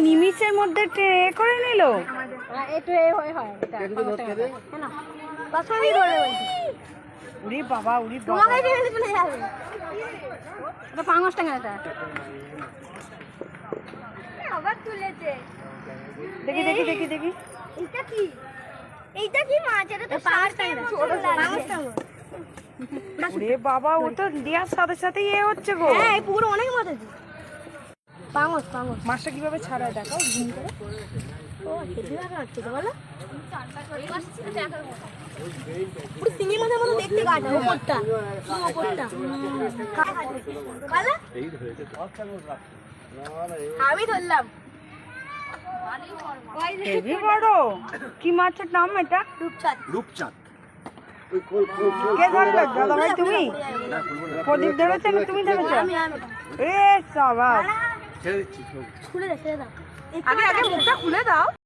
নিমিষের মধ্যে করে নিল। উড়ি বাবা, উড়ি বাবা, পাঙস টাঙা আবার তুলেছে। দেখি দেখি দেখি দেখি, এইটা কি মাছ? এটা তো ওরে বাবা, ও তো দেওয়ার সাথে সাথে হচ্ছে গো। হ্যাঁ, পুরো অনেক মাছ আছে। পাঙস পাঙস মাছটা কিভাবে ছাড়ায় দেখাও জুম করে। ও হেভি লাগা আছে তো বলো। পুরো সিঙ্গি মাছের মতো দেখতে গাটা উপরটা, উপরটা কালা এই ধরেছে তো। আমি ধরলাম হেভি বড়। কি মাছের নাম এটা? রূপচাঁদ। রূপচাঁদ। কে ধরলো? দাদা ভাই তুমি? প্রদীপ ধরেছে না তুমি ধরেছো? এ সাবাস। ছেড়ে দিচ্ছি। খুলে দে, ছেড়ে দাও। আগে আগে মুখটা খুলে দাও।